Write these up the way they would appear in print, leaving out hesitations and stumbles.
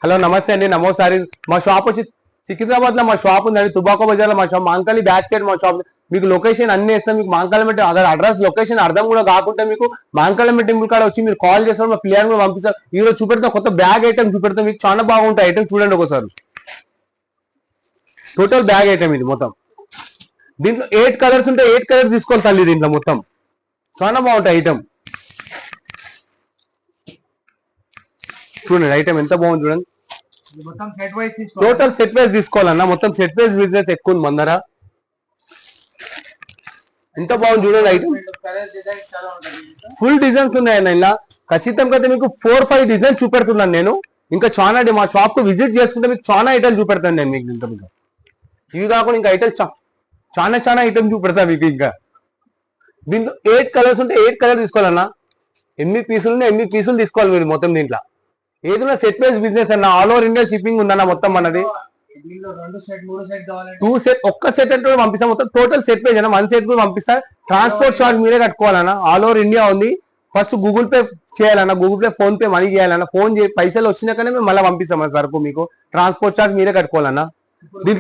Hello నమస్తే అండి నమో sorry మా షాప్ వచ్చి సికింద్రాబాద్ లో మా షాప్ ఉందండి తుబాకో బజార్ లో మా షాప్ మాంకాలి బ్యాక్ సైడ్ మా షాప్ మీకు లొకేషన్ అన్ని ఇస్తాం మీకు మాంకాలమెట్ అదర్ అడ్రస్ లొకేషన్ అర్థం కూడా కాకుండా మీకు మాంకాలమెట్ టెంపుల్ కాడ వచ్చి మీరు కాల్ చేస్తారు మా క్లియర్ కూడా పంపిస్తారు ఈ రోజు చూపెడతాం కొత్త బ్యాగ్ ఐటమ్ చూపెడతాం మీకు చాలా బాగుంటాయి ఐటమ్ చూడండి ఒకసారి టోటల్ బ్యాగ్ ఐటమ్ ఇది మొత్తం దీంట్లో 8 కలర్స్ ఉంటాయి 8 కలర్స్ తీసుకోవాలి తల్లి దీంట్లో మొత్తం చాలా బాగుంటాయి ఐటమ్ చూడండి ఐటమ్ ఎంత బాగుంది చూడండి టోటల్ సెట్ వైజ్ తీసుకోవాలన్నా మొత్తం సెట్ వైజ్ బిజినెస్ ఎక్కువ ఉంది మందర ఎంత బాగుంది చూడండి ఐటమ్ ఫుల్ డిజైన్స్ ఉన్నాయన్న ఇలా ఖచ్చితంగా అయితే మీకు 4-5 డిజైన్స్ చూపెడుతున్నాను నేను ఇంకా చాలా మా షాప్ కు విజిట్ చేసుకుంటే మీకు చాలా ఐటమ్ చూపెడతాను నేను మీకు ఇంత ఇవి కాకుండా ఇంకా ఐటమ్ చాలా ఐటమ్ చూపెడతా మీకు ఇంకా దీంట్లో 8 కలర్స్ ఉంటే 8 కలర్ తీసుకోవాలన్నా 8 పీసులు 8 పీసులు తీసుకోవాలి మీరు మొత్తం దీంట్లో ఏదైనా సెట్ వైజ్ బిజినెస్ అన్న ఆల్ ఓవర్ ఇండియా షిప్పింగ్ ఉందన్న మొత్తం మనది 2 సెట్ ఒక్క సెట్ అంటే పంపిస్తాం మొత్తం టోటల్ సెట్ వైజ్ అన్న 1 సెట్ కూడా పంపిస్తా ట్రాన్స్పోర్ట్ చార్జ్ మీరే కట్టుకోవాలన్నా ఆల్ ఓవర్ ఇండియా ఉంది ఫస్ట్ గూగుల్ పే చేయాలన్నా Google pay phone pay money చేయాలన్నా ఫోన్ చేసి పైసలు వచ్చినాకనే మేము మళ్ళీ పంపిస్తాం సరుకు మీకు ట్రాన్స్పోర్ట్ చార్జ్ మీరే కట్టుకోవాలన్నా 2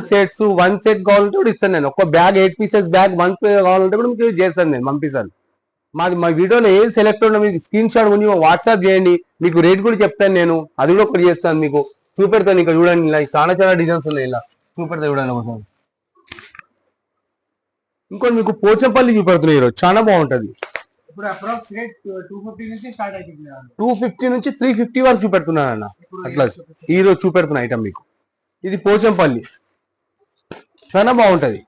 సెట్స్ 1 సెట్ కావాలంటే కూడా ఇస్తాను నేను ఒక బ్యాగ్ 8 పీసెస్ బ్యాగ్ 1 కావాలంటే కూడా మీకు చేస్తాను నేను పంపిస్తాను మా వీడియోలో ఏది సెలెక్ట్ ఉన్నా మీకు స్క్రీన్ షాట్ ఉంది వాట్సాప్ చేయండి మీకు రేట్ కూడా చెప్తాను నేను అది కూడా ఒకటి చేస్తాను మీకు చూపెడతాను ఇంకా చూడండి ఇలా చాలా డిజైన్స్ ఉన్నాయి ఇలా చూపెడతా చూడండి ఒకసారి ఇంకోటి మీకు పోచంపల్లి చూపెడుతున్నాయి ఈరోజు చాలా బాగుంటది 250 నుంచి 350 వరకు చూపెడుతున్నాను అన్న అట్లా ఈ రోజు చూపెడుతున్న ఐటమ్ మీకు ఇది పోచంపల్లి చాలా బాగుంటది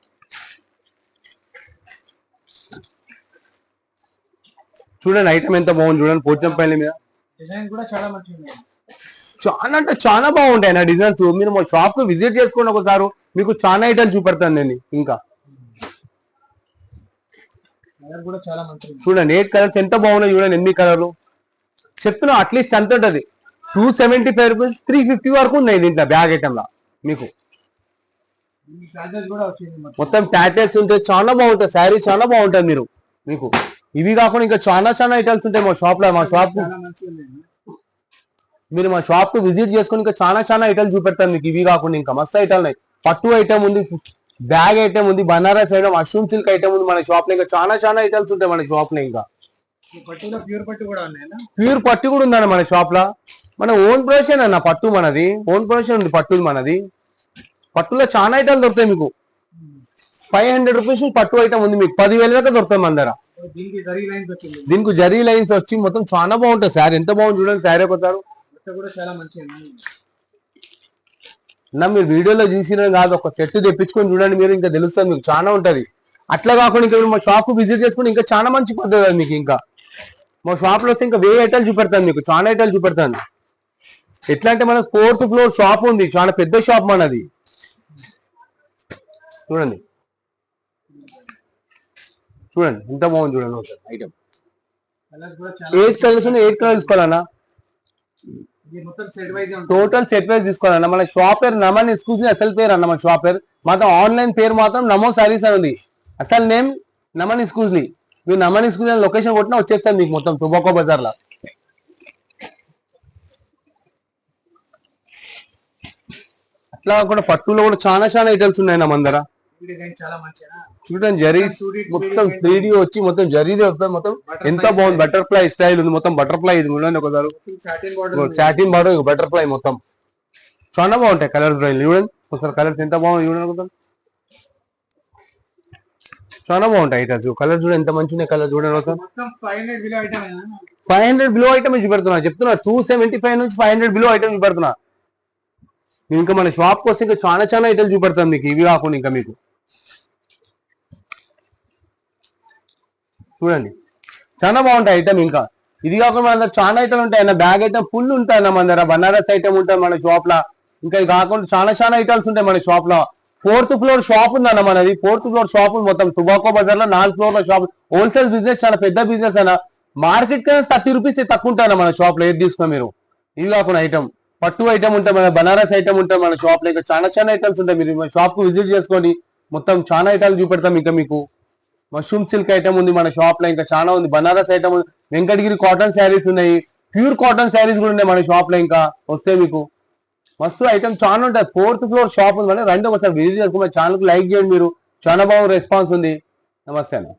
చూడండి ఐటమ్ ఎంత బాగుంది చూడండి పోచంపల్లి మీద చాలా అంటే చాలా బాగుంటాయి నా డిజైన్స్ మీరు మా షాప్ కు విజిట్ చేసుకోండి ఒకసారి మీకు చాలా ఐటమ్ చూపెడతాను నేను ఇంకా చూడండి 8 కలర్స్ ఎంత బాగున్నాయి చూడండి 8 కలర్లు చెప్తున్నా అట్లీస్ట్ ఎంత ఉంటది 275 రూపీస్ 350 వరకు ఉన్నాయి దీంట్లో బ్యాగ్ ఐటమ్ లా మీకు మొత్తం టాటెస్ ఉంటాయి చాలా బాగుంటాయి శారీ చాలా బాగుంటుంది మీరు మీకు ఇవి కాకుండా ఇంకా చాలా ఐటమ్స్ ఉంటాయి మా షాప్ లో మీరు మా షాప్ కు విజిట్ చేసుకుని ఇంకా చాలా ఐటమ్స్ చూపెడతాను మీకు ఇవి కాకుండా ఇంకా మస్తు ఐటమ్ ఉన్నాయి పట్టు ఐటమ్ ఉంది బ్యాగ్ ఐటమ్ ఉంది Banaras item mushroom silk item ఉంది మన షాప్ లో ఇంకా చాలా ఐటమ్స్ ఉంటాయి మన షాప్ లో ఇంకా ప్యూర్ పట్టు కూడా ఉందన్న మన షాప్ లో మన ఓన్ ప్రొడక్షన్ అన్న పట్టు మనది ఓన్ ప్రొడక్షన్ ఉంది పట్టు మనది పట్టులో చాలా ఐటమ్స్ దొరుకుతాయి మీకు 500 రూపీస్ పట్టు ఐటమ్ ఉంది మీకు 10,000 దాకా దొరుకుతాయి మన దగ్గర దీనికి జరీ లైన్స్ వచ్చి మొత్తం చాలా బాగుంటుంది శారీ ఎంత బాగుంది చూడండి శారీ కొత్తారు మీరు వీడియోలో చూసిన కాదు ఒక సెట్ తెప్పించుకొని చూడండి మీరు ఇంకా తెలుస్తుంది మీకు చాలా ఉంటది అట్లా కాకుండా ఇంకా మా షాప్ కు విజిట్ చేసుకుని ఇంకా చాలా మంచి పద్ధతి మీకు ఇంకా మా షాప్ లో వస్తే ఇంకా 1000 ఐటాలు చూపెడతాను మీకు చాలా ఐటాలు చూపెడతాను ఎట్లా అంటే మన 4th ఫ్లోర్ షాప్ ఉంది చాలా పెద్ద షాప్ మనది చూడండి ఎంత బాగుంది చూడండి ఒకసారి ఐటమ్ 8 కలర్స్ 8 కలర్స్ తీసుకోవాలన్నా టోటల్ సెట్ వైజ్ తీసుకోవాలన్నా మన షాప్ పేరు నమన్ ఎక్స్క్లూజివ్ అసలు పేరు అన్న మన షాప్ పేరు మాత్రం ఆన్లైన్ పేరు మాత్రం నమో సారీస్ అని ఉంది అసలు నేమ్ నమన్ ఎక్స్క్లూజివ్ మీరు నమన్ ఎక్స్క్లూజివ్ లొకేషన్ కొట్టినా వచ్చేస్తాను మీకు మొత్తం టుబాకో బజార్ లో అట్లా కాకుండా పట్టులో కూడా చాలా ఐటమ్స్ ఉన్నాయి మన దగ్గర చూడండి జరీ మొత్తం 3D వచ్చి మొత్తం జరీదే వస్తుంది మొత్తం ఎంత బాగుంది బటర్ఫ్లై స్టైల్ ఉంది మొత్తం బటర్ఫ్లై ఇది చూడండి ఒకసారి సాటిన్ బార్డర్ బటర్ఫ్లై మొత్తం చాలా బాగుంటాయి కలర్ చూడండి ఒకసారి కలర్స్ ఎంత బాగుంది చూడండి ఒకసారి చాలా బాగుంటాయి ఐటమ్స్ కలర్ చూడండి ఎంత మంచిగా కలర్ చూడండి ఒకసారి 500 బిలో ఐటమ్ చూపెడుతున్నా చెప్తున్నా 275 నుంచి 500 బిలో ఐటమ్ చూపెడుతున్నా ఇంకా మన షాప్ వస్తే ఇంకా చాలా ఐటమ్స్ చూపెడతాను మీకు ఇవి కాకుండా ఇంకా మీకు చూడండి చాలా బాగుంటాయి ఐటమ్ ఇంకా ఇది కాకుండా మన దగ్గర చాలా ఐటమ్ ఉంటాయి అన్న బ్యాగ్ ఐటమ్ ఫుల్ ఉంటాయి అన్న మన దగ్గర బనారస్ ఐటమ్ ఉంటుంది మన షాప్ లో ఇంకా ఇది కాకుండా చాలా ఐటమ్స్ ఉంటాయి మన షాప్ లో 4th ఫ్లోర్ షాప్ ఉందన్న మనది 4th ఫ్లోర్ షాప్ మొత్తం టుబాకో బజార్ లో 4 ఫ్లోర్ లో షాప్ హోల్సేల్ బిజినెస్ చాలా పెద్ద బిజినెస్ అన్న మార్కెట్ కన్నా 30 రూపీస్ తక్కువ ఉంటాయి మన షాప్ లో ఏది తీసుకున్నా మీరు ఇవి కాకుండా ఐటమ్ పట్టు ఐటమ్ ఉంటాయి మన బనారస్ ఐటమ్ ఉంటాయి మన షాప్ లో ఇంకా చాలా ఐటమ్స్ ఉంటాయి మీరు మన షాప్ కు విజిట్ చేసుకోండి మొత్తం చాలా ఐటమ్స్ చూపెడతాం ఇంకా మీకు మష్రూమ్ సిల్క్ ఐటమ్ ఉంది మన షాప్ లో ఇంకా చాలా ఉంది బనారస్ ఐటమ్ ఉంది వెంకటగిరి కాటన్ శారీస్ ఉన్నాయి ప్యూర్ కాటన్ శారీస్ కూడా ఉన్నాయి మన షాప్ లో. ఇంకా వస్తే మీకు మస్తు ఐటమ్ చాలా ఉంటాయి. 4th ఫ్లోర్ షాప్ ఉంది. రండి ఒకసారి విజిట్ చేసుకోండి. ఛానల్ కు లైక్ చేయండి మీరు. చాలా బాగా రెస్పాన్స్ ఉంది. నమస్తే అన్న.